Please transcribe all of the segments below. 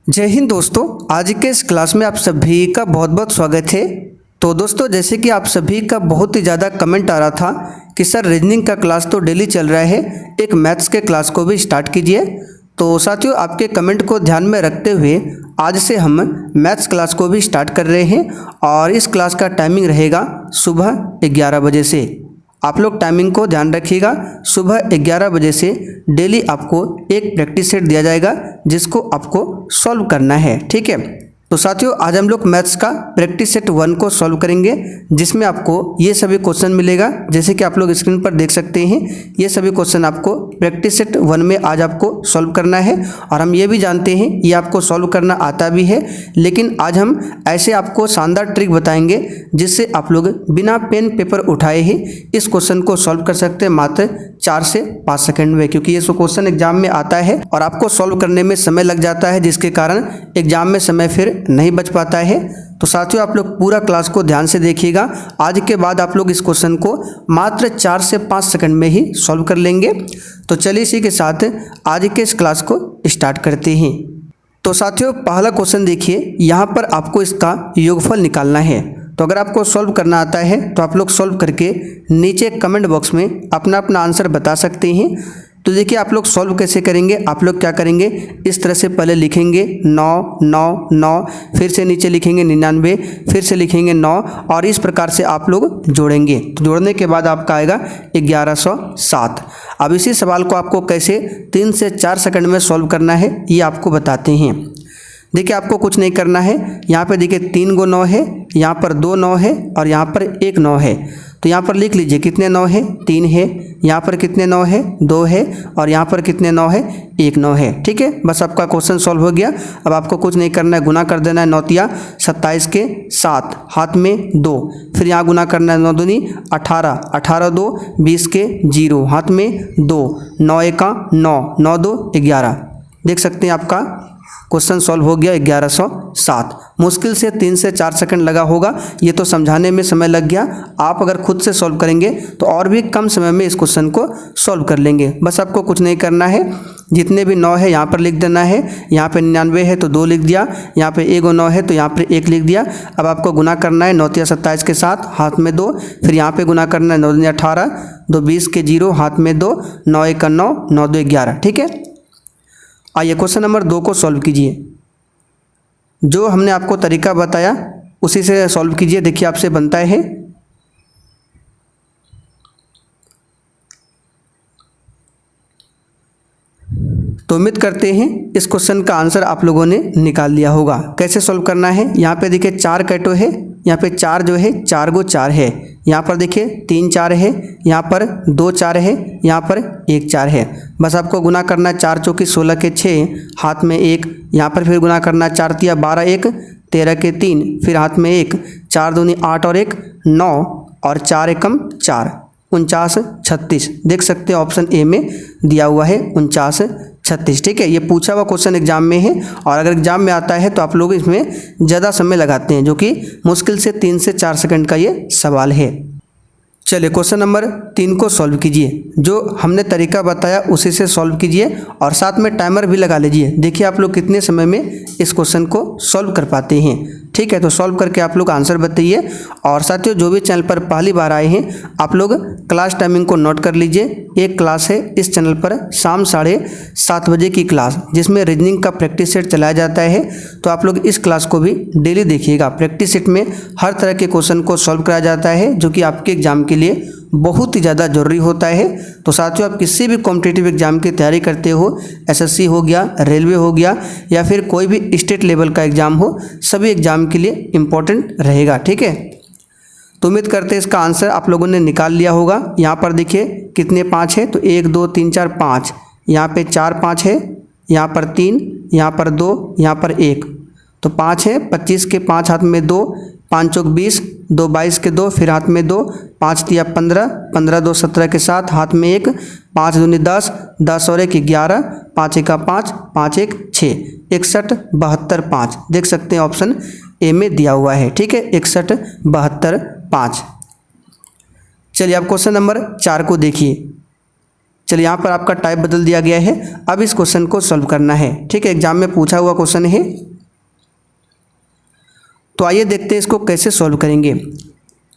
जय हिंद दोस्तों, आज के इस क्लास में आप सभी का बहुत बहुत स्वागत है। तो दोस्तों, जैसे कि आप सभी का बहुत ही ज़्यादा कमेंट आ रहा था कि सर रीजनिंग का क्लास तो डेली चल रहा है, एक मैथ्स के क्लास को भी स्टार्ट कीजिए। तो साथियों, आपके कमेंट को ध्यान में रखते हुए आज से हम मैथ्स क्लास को भी स्टार्ट कर रहे हैं और इस क्लास का टाइमिंग रहेगा सुबह 11 बजे से। आप लोग टाइमिंग को ध्यान रखिएगा। सुबह 11 बजे से डेली आपको एक प्रैक्टिस सेट दिया जाएगा जिसको आपको सॉल्व करना है, ठीक है। तो साथियों, आज हम लोग मैथ्स का प्रैक्टिस सेट 1 को सॉल्व करेंगे, जिसमें आपको ये सभी क्वेश्चन मिलेगा। जैसे कि आप लोग स्क्रीन पर देख सकते हैं, ये सभी क्वेश्चन आपको प्रैक्टिस सेट 1 में आज आपको सॉल्व करना है। और हम ये भी जानते हैं ये आपको सॉल्व करना आता भी है, लेकिन आज हम ऐसे आपको शानदार ट्रिक बताएंगे जिससे आप लोग बिना पेन पेपर उठाए ही इस क्वेश्चन को सॉल्व कर सकते हैं मात्र 4 से 5 सेकंड में। क्योंकि ये क्वेश्चन एग्जाम में आता है और आपको सॉल्व करने में समय लग जाता है, जिसके कारण एग्जाम में समय फिर नहीं बच पाता है। तो साथियों, आप लोग पूरा क्लास को ध्यान से देखिएगा। आज के बाद आप लोग इस क्वेश्चन को मात्र 4 से 5 सेकंड में ही सॉल्व कर लेंगे। तो चलिए इसी के साथ आज के इस क्लास को स्टार्ट करते हैं। तो साथियों, पहला क्वेश्चन देखिए, यहाँ पर आपको इसका योगफल निकालना है। तो अगर आपको सॉल्व करना आता है तो आप लोग सॉल्व करके नीचे कमेंट बॉक्स में अपना अपना आंसर बता सकते हैं। तो देखिए, आप लोग सॉल्व कैसे करेंगे। आप लोग क्या करेंगे, इस तरह से पहले लिखेंगे 9 9 9, फिर से नीचे लिखेंगे 99, फिर से लिखेंगे 9 और इस प्रकार से आप लोग जोड़ेंगे। तो जोड़ने के बाद आपका आएगा 1107। अब इसी सवाल को आपको कैसे 3 से 4 सेकंड में सॉल्व करना है ये आपको बताते हैं। देखिए, आपको कुछ नहीं करना है। यहाँ पे देखिए 3 गो 9 है, यहाँ पर 2 9 है और यहाँ पर 1 9 है। तो यहाँ पर लिख लीजिए कितने 9 है, 3 है। यहाँ पर कितने 9 है, 2 है और यहाँ पर कितने 9 है, 1 9 है, ठीक है। बस आपका क्वेश्चन सॉल्व हो गया। अब आपको कुछ नहीं करना है, गुना कर देना है 9 तिया 27 के 7, हाथ में 2, फिर यहाँ गुना करना है 9 दूनी 18, 18 2 20 के 0, हाथ में 2, 9 एका 9, 9 2 11। देख सकते हैं आपका क्वेश्चन सॉल्व हो गया 1107। मुश्किल से 3 से 4 सेकंड लगा होगा, ये तो समझाने में समय लग गया। आप अगर खुद से सॉल्व करेंगे तो और भी कम समय में इस क्वेश्चन को सॉल्व कर लेंगे। बस आपको कुछ नहीं करना है, जितने भी 9 है यहाँ पर लिख देना है। यहाँ पे 99 है तो 2 लिख दिया, यहाँ पे 1 9 है तो यहाँ पर 1 लिख दिया। अब आपको गुना करना है 9 तिया 27 के साथ, हाथ में 2, फिर यहाँ पे गुना करना है 9 दूनी 18, 2 20 के 0, हाथ में 2, 9 1 9, 9 2 11, ठीक है। आइए क्वेश्चन नंबर 2 को सॉल्व कीजिए। जो हमने आपको तरीका बताया उसी से सॉल्व कीजिए। देखिए, आपसे बनता है तो उम्मीद करते हैं इस क्वेश्चन का आंसर आप लोगों ने निकाल लिया होगा। कैसे सॉल्व करना है, यहाँ पे देखिए 4 कैटो है, यहाँ पे 4 जो है 4 गो 4 है, यहाँ पर देखिए 3 4 है, यहाँ पर 2 4 है, यहाँ पर 1 4 है। बस आपको गुना करना है 4 चौकी 16 के 6, हाथ में 1, यहाँ पर फिर गुना करना है 4 तिया 12 1 13 के 3, फिर हाथ में 1, 4 दूनी 8 और 1 9 और 4 एकम 4, 49 36। देख सकते हैं ऑप्शन ए में दिया हुआ है 49 36, ठीक है। ये पूछा हुआ क्वेश्चन एग्जाम में है और अगर एग्जाम में आता है तो आप लोग इसमें ज़्यादा समय लगाते हैं, जो कि मुश्किल से 3 से 4 सेकंड का ये सवाल है। चलिए क्वेश्चन नंबर 3 को सॉल्व कीजिए। जो हमने तरीका बताया उसी से सॉल्व कीजिए और साथ में टाइमर भी लगा लीजिए। देखिए आप लोग कितने समय में इस क्वेश्चन को सॉल्व कर पाते हैं, ठीक है। तो सॉल्व करके आप लोग आंसर बताइए। और साथियों, जो भी चैनल पर पहली बार आए हैं आप लोग क्लास टाइमिंग को नोट कर लीजिए। एक क्लास है इस चैनल पर शाम 7:30 बजे की क्लास, जिसमें रीजनिंग का प्रैक्टिस सेट चलाया जाता है। तो आप लोग इस क्लास को भी डेली देखिएगा। प्रैक्टिस सेट में हर तरह के क्वेश्चन को सॉल्व कराया जाता है, जो कि आपके एग्जाम के लिए बहुत ही ज़्यादा ज़रूरी होता है। तो साथियों, आप किसी भी कॉम्पिटिटिव एग्जाम की तैयारी करते हो, एसएससी हो गया, रेलवे हो गया या फिर कोई भी स्टेट लेवल का एग्ज़ाम हो, सभी एग्ज़ाम के लिए इम्पोर्टेंट रहेगा, ठीक है। तो उम्मीद करते हैं इसका आंसर आप लोगों ने निकाल लिया होगा। यहाँ पर देखिए कितने 5 है, तो 1 2 3 4 5, यहाँ पे 4 5 है, यहाँ पर 3, यहाँ पर 2, यहाँ पर 1, तो 5 है। 25 के 5, हाथ में 2, 5 चौक 20, 2 22 के 2, फिर हाथ में 2, 5 तिया 15, 15 2 17 के साथ, हाथ में 1, 5 दूनी 10, 10 और 1 11, 5 1 5, 5 1 6, 61 72 5। देख सकते हैं ऑप्शन ए में दिया हुआ है, ठीक है, 61 72 5। चलिए आप क्वेश्चन नंबर 4 को देखिए। चलिए यहाँ पर आपका टाइप बदल दिया गया है। अब इस क्वेश्चन को सॉल्व करना है, ठीक है, एग्जाम में पूछा हुआ क्वेश्चन है। तो आइए देखते हैं इसको कैसे सॉल्व करेंगे।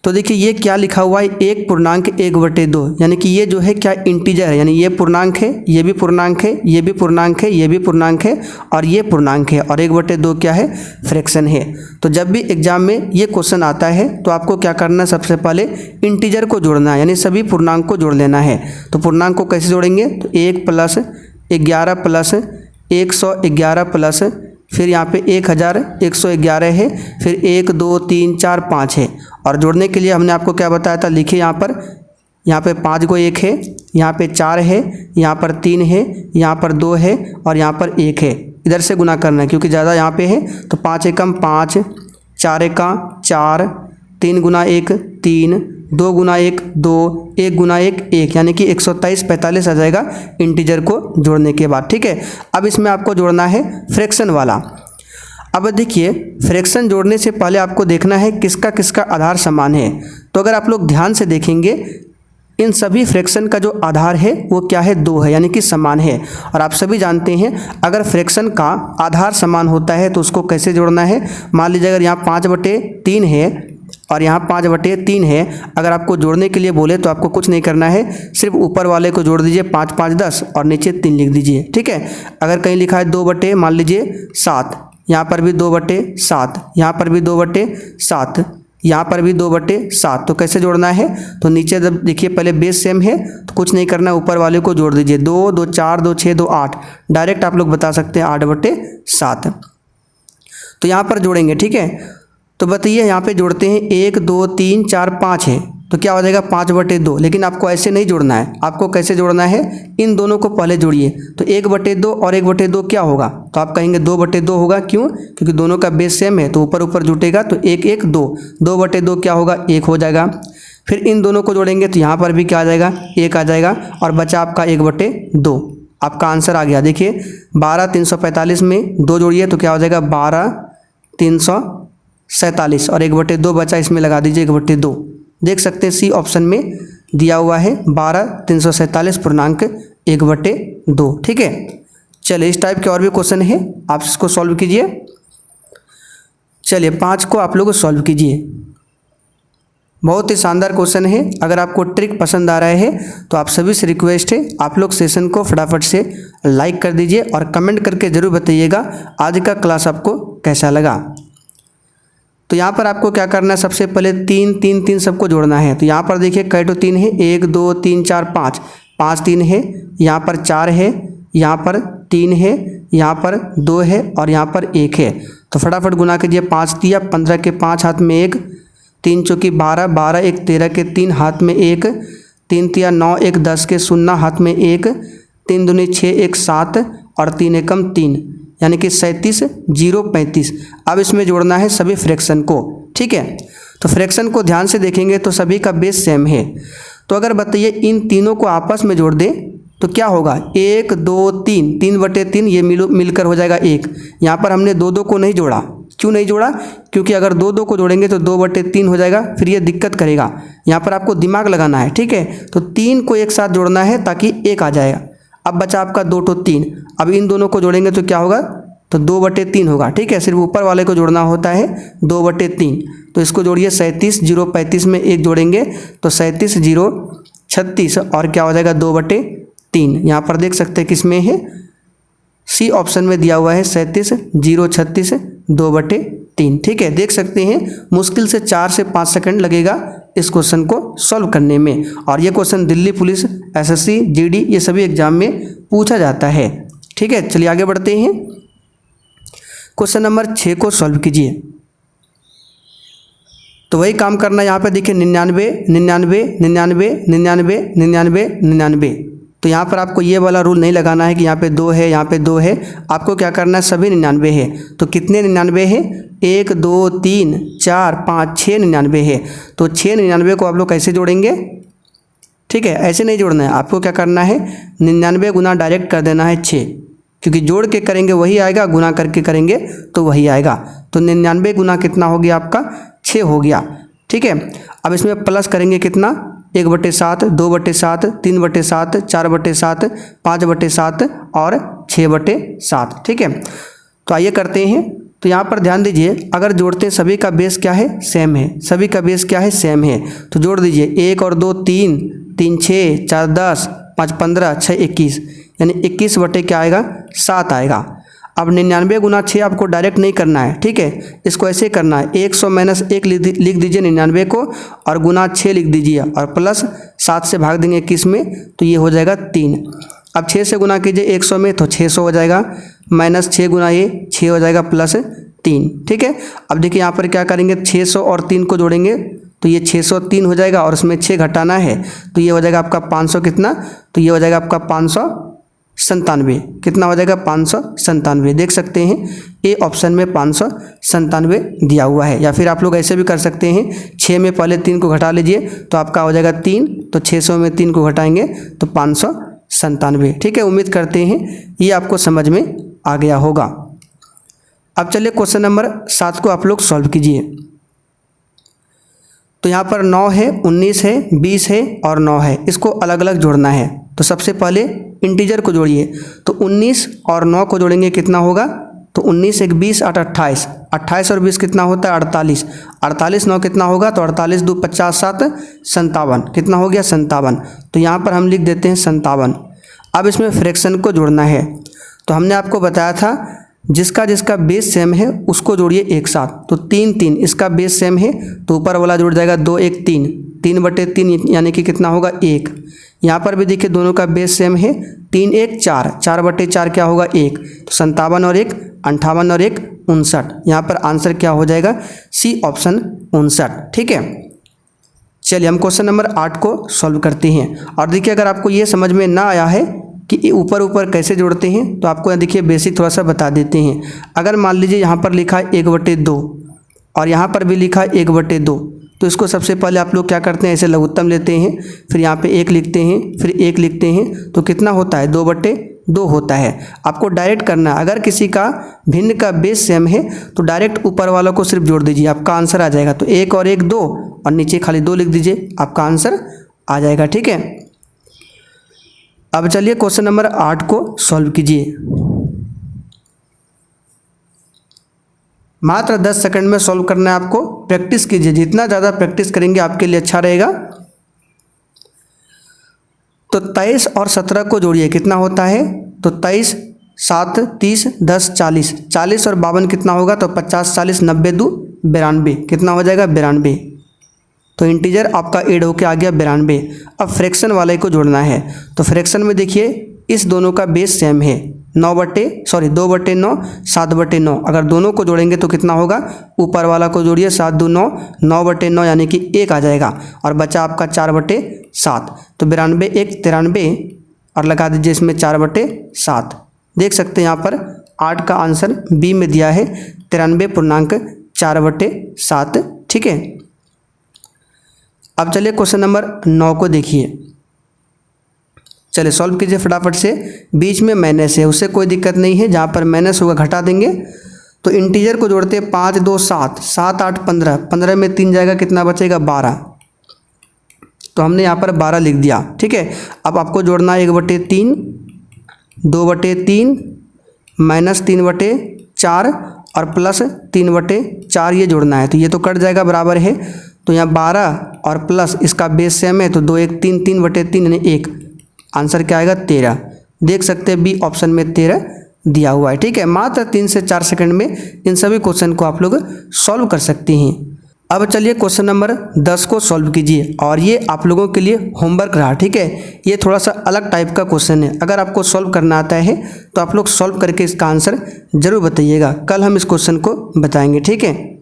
तो देखिए ये क्या लिखा हुआ है, 1/1/2, यानी कि ये जो है क्या इंटीजर है, यानी ये पूर्णांक है, ये भी पूर्णांक है, ये भी पूर्णांक है, ये भी पूर्णांक है और ये पूर्णांक है, और 1/2 क्या है, फ्रैक्शन है। तो जब भी एग्जाम में ये क्वेश्चन आता है तो आपको क्या करना है, सबसे पहले इंटीजर को जोड़ना है, यानी सभी पूर्णांक को जोड़ लेना है। तो पूर्णांक को कैसे जोड़ेंगे, तो 1 + 11 + 111 प्लस फिर यहाँ पे 1111 है, फिर 1 2 3 4 5 है। और जोड़ने के लिए हमने आपको क्या बताया था, लिखिए यहाँ पे 5 को 1 है, यहाँ पे 4 है, यहाँ पर 3 है, यहाँ पर 2 है और यहाँ पर 1 है। इधर से गुना करना है क्योंकि ज़्यादा यहाँ पे है। तो 5 एकम 5, 4 एका 4, 3 गुना 1 3, 2 गुना 1 2, 1 गुना 1 1, यानी कि 123 45 आ जाएगा इंटीजर को जोड़ने के बाद, ठीक है। अब इसमें आपको जोड़ना है फ्रैक्शन वाला। अब देखिए फ्रैक्शन जोड़ने से पहले आपको देखना है किसका किसका आधार समान है। तो अगर आप लोग ध्यान से देखेंगे इन सभी फ्रैक्शन का जो आधार है वो क्या है, 2 है, यानी कि समान है। और आप सभी जानते हैं अगर फ्रैक्शन का आधार समान होता है तो उसको कैसे जोड़ना है। मान लीजिए अगर यहाँ 5/3 है और यहाँ 5/3 है, अगर आपको जोड़ने के लिए बोले तो आपको कुछ नहीं करना है, सिर्फ ऊपर वाले को जोड़ दीजिए 5 5 10 और नीचे 3 लिख दीजिए, ठीक है। अगर कहीं लिखा है 2 मान लीजिए 7, यहाँ पर भी 2/7, यहाँ पर भी 2/7, यहाँ पर भी 2/7, तो कैसे जोड़ना है। तो नीचे जब देखिए पहले बेस सेम है तो कुछ नहीं करना, ऊपर वाले को जोड़ दीजिए, 2 2 4 2 6 2 8, डायरेक्ट आप लोग बता सकते हैं 8/7। तो यहाँ पर जोड़ेंगे, ठीक है। तो बताइए यहाँ पे जोड़ते हैं 1 2 3 4 5 है, तो क्या हो जाएगा 5/2। लेकिन आपको ऐसे नहीं जोड़ना है, आपको कैसे जोड़ना है, इन दोनों को पहले जोड़िए। तो 1/2 और 1/2 क्या होगा, तो आप कहेंगे 2/2 होगा, क्यों, क्योंकि दोनों का बेस सेम है तो ऊपर ऊपर जुटेगा, तो 1 1 2, 2/2 क्या होगा, 1 हो जाएगा। फिर इन दोनों को जोड़ेंगे तो यहाँ पर भी क्या आ जाएगा, 1 आ जाएगा और बचा आपका 1/2। आपका आंसर आ गया। देखिए 12 345 में 2 जोड़िए तो क्या हो जाएगा 12 347 और 1/2 बचा, इसमें लगा दीजिए 1/2। देख सकते हैं सी ऑप्शन में दिया हुआ है 12 347 पूर्णांक 1/2, ठीक है। चलिए इस टाइप के और भी क्वेश्चन है, आप इसको सॉल्व कीजिए। चलिए 5 को आप लोग सॉल्व कीजिए, बहुत ही शानदार क्वेश्चन है। अगर आपको ट्रिक पसंद आ रहा है तो आप सभी से रिक्वेस्ट है आप लोग सेशन को फटाफट से लाइक कर दीजिए और कमेंट करके ज़रूर बताइएगा आज का क्लास आपको कैसा लगा। तो यहाँ पर आपको क्या करना है, सबसे पहले 3 3 3 सबको जोड़ना है। तो यहाँ पर देखिए कै टो 3 है, 1 2 3 4 5, 5 3 है, यहाँ पर 4 है, यहाँ पर 3 है, यहाँ पर 2 है और यहाँ पर 1 है। तो फटाफट गुना कीजिए, 5 दिया 15 के 5 हाथ में 1, 3 चौकी 12, 12 1 13 के 3 हाथ में 1, 3 तिया 9 1 10 के 0 हाथ में 1, 3 दूनी 6 1 7 और 3 एकम 3, यानी कि 37 0 35। अब इसमें जोड़ना है सभी फ्रैक्शन को, ठीक है। तो फ्रैक्शन को ध्यान से देखेंगे तो सभी का बेस सेम है। तो अगर बताइए इन तीनों को आपस में जोड़ दें तो क्या होगा, 1 2 3, 3/3 ये मिलकर हो जाएगा 1। यहाँ पर हमने 2 2 को नहीं जोड़ा, क्यों नहीं जोड़ा, क्योंकि अगर 2 2 को जोड़ेंगे तो 2/3 हो जाएगा, फिर ये दिक्कत करेगा। यहाँ पर आपको दिमाग लगाना है, ठीक है। तो 3 को एक साथ जोड़ना है ताकि 1 आ जाएगा। अब बचा आपका 2 2 3, अब इन दोनों को जोड़ेंगे तो क्या होगा, तो 2/3 होगा, ठीक है। सिर्फ ऊपर वाले को जोड़ना होता है 2/3। तो इसको जोड़िए, 37 0 35 में 1 जोड़ेंगे तो 37 0 36 और क्या हो जाएगा 2/3। यहाँ पर देख सकते हैं किसमें है, सी ऑप्शन में दिया हुआ है 37 0 36 2/3, ठीक है। देख सकते हैं मुश्किल से 4 से 5 सेकंड लगेगा इस क्वेश्चन को सॉल्व करने में। और ये question Delhi police, SSC, GD ये सभी एग्जाम में पूछा जाता है, ठीक है। चलिए आगे बढ़ते हैं, क्वेश्चन नंबर 6 को सॉल्व कीजिए। तो वही काम करना है, यहाँ पे देखिए 99 99 99 99 99 99। तो यहाँ पर आपको ये वाला रूल नहीं लगाना है कि यहाँ पे 2 है, यहाँ पे 2 है, आपको क्या करना है सभी 99 है। तो कितने 99 है, 1 2 3 4 5 6 99 है। तो 6 99 को आप लोग कैसे जोड़ेंगे, ठीक है, ऐसे नहीं जोड़ना है, आपको क्या करना है 99 गुना डायरेक्ट कर देना है 6, क्योंकि जोड़ के करेंगे वही आएगा, गुना करके करेंगे तो वही आएगा। तो 99 गुना कितना हो गया आपका 6 हो गया, ठीक है। अब इसमें प्लस करेंगे कितना 1/7, 2/7, 3/7, 4/7, 5/7 और 6/7। ठीक है, तो आइए करते हैं। तो यहाँ पर ध्यान दीजिए, अगर जोड़ते हैं सभी का बेस क्या है, सेम है। सभी का बेस क्या है, सेम है। तो जोड़ दीजिए, 1 और 2 3, 3 6, 4 10, 5 15, 6 21, यानी 21 बटे क्या आएगा, 7 आएगा। अब 99 गुना 6 आपको डायरेक्ट नहीं करना है, ठीक है, इसको ऐसे करना है, 100 माइनस 1 लिख दीजिए 99 को, और गुना 6 लिख दीजिए, और प्लस 7 से भाग देंगे 21 में, तो ये हो जाएगा 3। अब 6 से गुना कीजिए 100 में, तो 600 हो जाएगा, माइनस 6 गुना ये 6 हो जाएगा, प्लस 3। ठीक है, अब देखिए यहाँ पर क्या करेंगे, 600 और 3 को जोड़ेंगे तो ये 603 हो जाएगा, और उसमें 6 घटाना है तो ये हो जाएगा आपका 500 कितना, तो ये हो जाएगा आपका 597। कितना हो जाएगा, 597। देख सकते हैं ए ऑप्शन में 597 दिया हुआ है। या फिर आप लोग ऐसे भी कर सकते हैं, 6 में पहले 3 को घटा लीजिए तो आपका हो जाएगा 3, तो 600 में 3 को घटाएंगे तो 597। ठीक है, उम्मीद करते हैं ये आपको समझ में आ गया होगा। अब चलिए क्वेश्चन नंबर 7 को आप लोग सॉल्व कीजिए। तो यहाँ पर 9 है, 19 है, 20 है और 9 है, इसको अलग अलग जोड़ना है। तो सबसे पहले इंटीजर को जोड़िए, तो 19 और 9 को जोड़ेंगे कितना होगा, तो 19 एक 20, 8 28, 28 और 20 कितना होता है 48, 48 9 कितना होगा, तो 48 2 50 7 57, कितना हो गया 57। तो यहाँ पर हम लिख देते हैं 57। अब इसमें फ्रैक्शन को जोड़ना है। तो हमने आपको बताया था जिसका जिसका बेस सेम है उसको जोड़िए एक साथ। तो 3 3, इसका बेस सेम है तो ऊपर वाला जुड़ जाएगा 2 1 3, 3/3 यानी कि कितना होगा 1। यहाँ पर भी देखिए दोनों का बेस सेम है, 3 1 4, 4/4 क्या होगा 1, तो 57 और 1 58 और 1 59। यहाँ पर आंसर क्या हो जाएगा, सी ऑप्शन 59। ठीक है, चलिए हम क्वेश्चन नंबर 8 को सॉल्व करते हैं। और देखिए अगर आपको ये समझ में ना आया है कि ऊपर ऊपर कैसे जोड़ते हैं तो आपको देखिए बेसिक थोड़ा सा बता देते हैं। अगर मान लीजिए यहाँ पर लिखा है 1/2 और यहाँ पर भी लिखा है 1/2, तो इसको सबसे पहले आप लोग क्या करते हैं, ऐसे लघुत्तम लेते हैं, फिर यहाँ पे 1 लिखते हैं, फिर 1 लिखते हैं, तो कितना होता है 2/2 होता है। आपको डायरेक्ट करना है, अगर किसी का भिन्न का बेस सेम है तो डायरेक्ट ऊपर वालों को सिर्फ जोड़ दीजिए, आपका आंसर आ जाएगा। तो 1 और 1 2, और नीचे खाली 2 लिख दीजिए, आपका आंसर आ जाएगा। ठीक है, अब चलिए क्वेश्चन नंबर 8 को सॉल्व कीजिए। मात्र 10 सेकंड में सॉल्व करना है आपको, प्रैक्टिस कीजिए, जितना ज़्यादा प्रैक्टिस करेंगे आपके लिए अच्छा रहेगा। तो 23 और 17 को जोड़िए, कितना होता है, तो 23 7 30 10 40, 40 और 52 कितना होगा, तो 50 40 90 2 92, कितना हो जाएगा 92। तो इंटीजर आपका ऐड होके आ गया 92। अब फ्रैक्शन वाले को जोड़ना है। तो फ्रैक्शन में देखिए इस दोनों का बेस सेम है, 2/9 7/9। अगर दोनों को जोड़ेंगे तो कितना होगा, ऊपर वाला को जोड़िए 7 2 9, 9/9 यानी कि 1 आ जाएगा, और बचा आपका 4/7। तो 92 1 93, और लगा दीजिए इसमें 4/7। देख सकते हैं यहाँ पर 8 का आंसर बी में दिया है 93.4/7। ठीक है, अब चलिए क्वेश्चन नंबर 9 को देखिए। चलिए सॉल्व कीजिए फटाफट से। बीच में माइनस है, उससे कोई दिक्कत नहीं है, जहाँ पर माइनस होगा घटा देंगे। तो इंटीजर को जोड़ते 5 2 7, 7 8 15, 15 में 3 जाएगा, कितना बचेगा 12। तो हमने यहाँ पर 12 लिख दिया। ठीक है, अब आपको जोड़ना है 1/3, 2/3, माइनस 3/4 और प्लस 3/4, ये जोड़ना है। तो ये तो कट जाएगा, बराबर है। तो यहाँ 12 और प्लस इसका बेस सेम है, तो 2 1 3, 3/3 यानी 1, आंसर क्या आएगा 13। देख सकते हैं बी ऑप्शन में 13 दिया हुआ है। ठीक है, मात्र 3 से 4 सेकंड में इन सभी क्वेश्चन को आप लोग सॉल्व कर सकते हैं। अब चलिए क्वेश्चन नंबर 10 को सॉल्व कीजिए, और ये आप लोगों के लिए होमवर्क रहा। ठीक है, ये थोड़ा सा अलग टाइप का क्वेश्चन है। अगर आपको सॉल्व करना आता है तो आप लोग सॉल्व करके इसका आंसर जरूर बताइएगा, कल हम इस क्वेश्चन को बताएंगे। ठीक है।